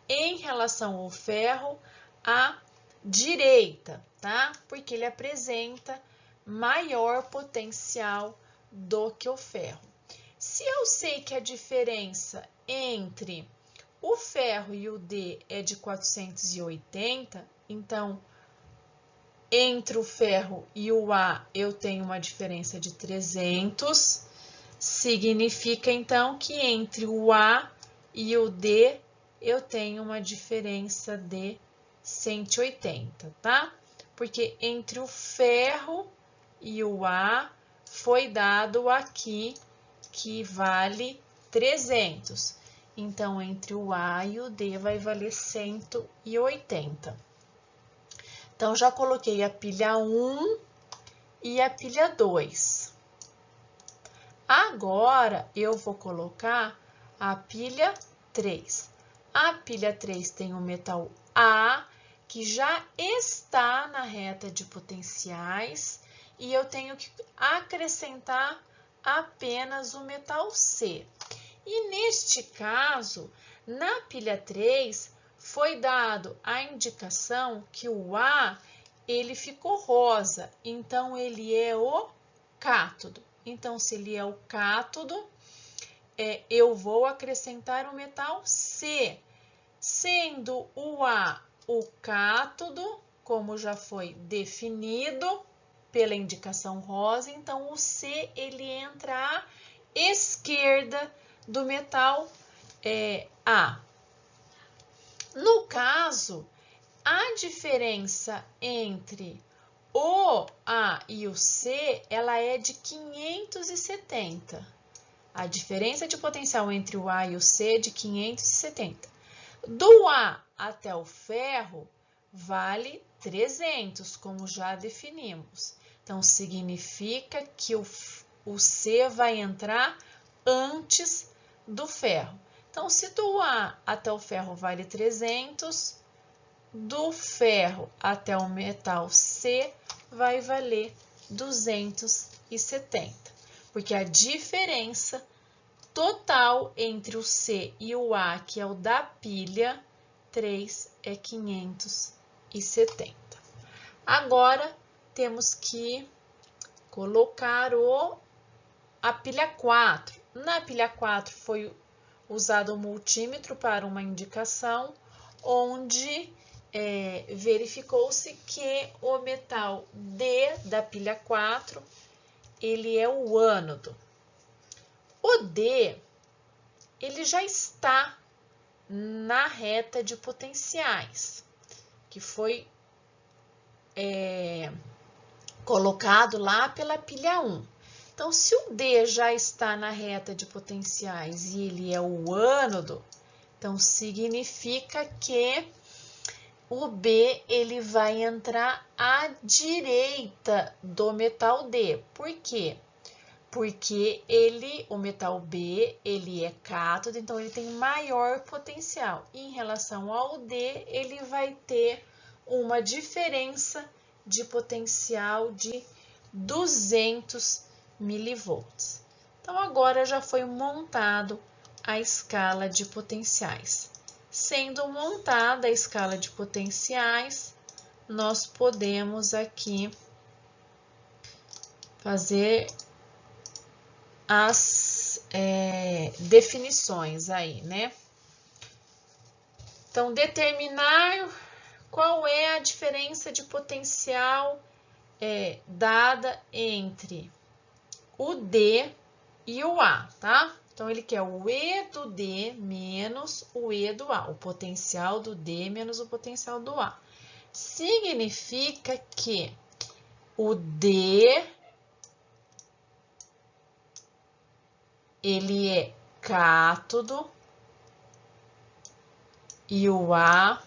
em relação ao ferro à direita, tá? Porque ele apresenta maior potencial do que o ferro. Se eu sei que a diferença entre o ferro e o D é de 480, então, entre o ferro e o A eu tenho uma diferença de 300, significa então que entre o A e o D eu tenho uma diferença de 180, tá? Porque entre o ferro e o A foi dado aqui que vale 300. Então, entre o A e o D vai valer 180. Então, já coloquei a pilha 1 e a pilha 2. Agora, eu vou colocar a pilha 3. A pilha 3 tem o metal A, que já está na reta de potenciais, e eu tenho que acrescentar apenas o metal C. E neste caso, na pilha 3, foi dado a indicação que o A, ele ficou rosa, então ele é o cátodo. Então, se ele é o cátodo, eu vou acrescentar o metal C, sendo o A o cátodo, como já foi definido pela indicação rosa, então o C ele entra à esquerda do metal A. No caso, a diferença entre o A e o C, ela é de 570. A diferença de potencial entre o A e o C é de 570. Do A até o ferro, vale 300, como já definimos. Então, significa que o C vai entrar antes do ferro. Então, se do A até o ferro vale 300, do ferro até o metal C vai valer 270, porque a diferença total entre o C e o A, que é o da pilha 3, é 570. Agora, temos que colocar a pilha 4. Na pilha 4 foi usado o multímetro para uma indicação, onde verificou-se que o metal D da pilha 4, ele é o ânodo. O D, ele já está na reta de potenciais, que foi colocado lá pela pilha 1. Então, se o D já está na reta de potenciais e ele é o ânodo, então significa que o B ele vai entrar à direita do metal D. Por quê? Porque o metal B, ele é cátodo, então ele tem maior potencial. E em relação ao D, ele vai ter uma diferença de potencial de 200 milivolts. Então, agora já foi montado a escala de potenciais. Sendo montada a escala de potenciais, nós podemos aqui fazer as definições aí, né? Então, determinar qual é a diferença de potencial dada entre o D e o A, tá? Então, ele quer o E do D menos o E do A, o potencial do D menos o potencial do A. Significa que o D, ele é cátodo e o A,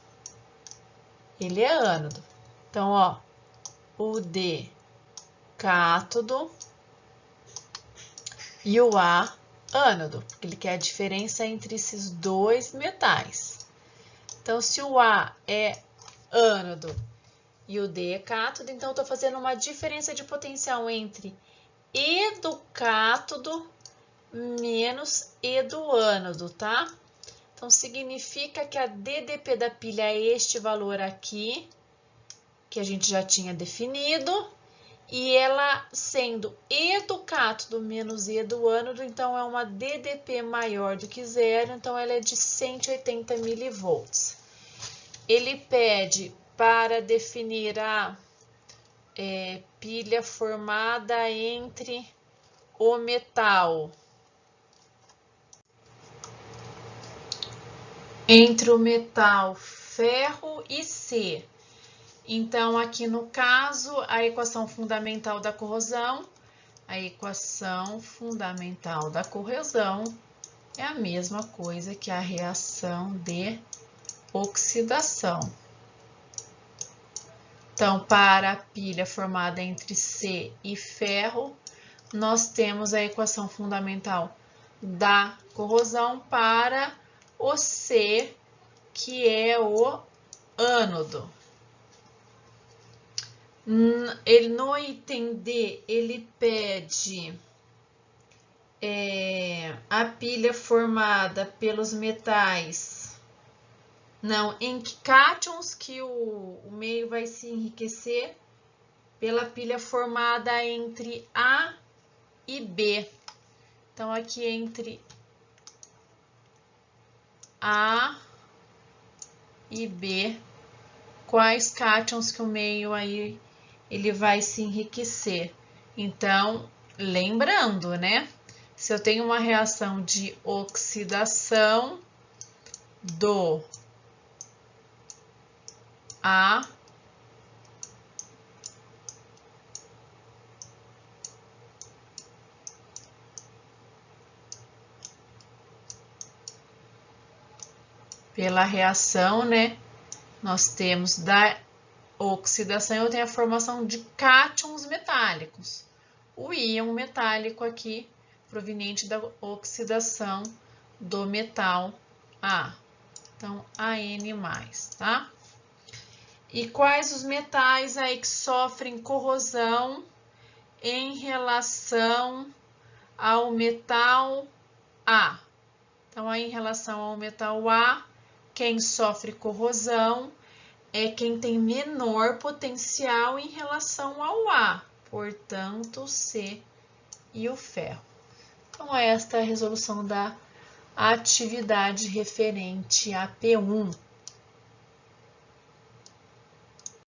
ele é ânodo. Então, ó, o D cátodo e o A ânodo, porque ele quer a diferença entre esses dois metais. Então, se o A é ânodo e o D é cátodo, então eu estou fazendo uma diferença de potencial entre E do cátodo menos E do ânodo, tá? Então, significa que a DDP da pilha é este valor aqui, que a gente já tinha definido, e ela sendo E do cátodo menos E do ânodo, então é uma DDP maior do que zero, então ela é de 180 milivolts. Ele pede para definir a pilha formada entre o metal ferro e C. Então, aqui no caso, a equação fundamental da corrosão a equação fundamental da corrosão é a mesma coisa que a reação de oxidação. Então, para a pilha formada entre C e ferro, nós temos a equação fundamental da corrosão para o C, que é o ânodo. No item D, ele pede a pilha formada pelos metais, em cátions, que o meio vai se enriquecer pela pilha formada entre A e B. Então, aqui entre A e B, quais cátions que o meio aí ele vai se enriquecer. Então, lembrando, né? Se eu tenho uma reação de oxidação do A pela reação, né? Nós temos da oxidação, eu tenho a formação de cátions metálicos. O íon metálico aqui, proveniente da oxidação do metal A. Então, AN+, tá? E quais os metais aí que sofrem corrosão em relação ao metal A? Então, aí, em relação ao metal A, quem sofre corrosão é quem tem menor potencial em relação ao A, portanto, C e o ferro. Então, esta é a resolução da atividade referente a P1.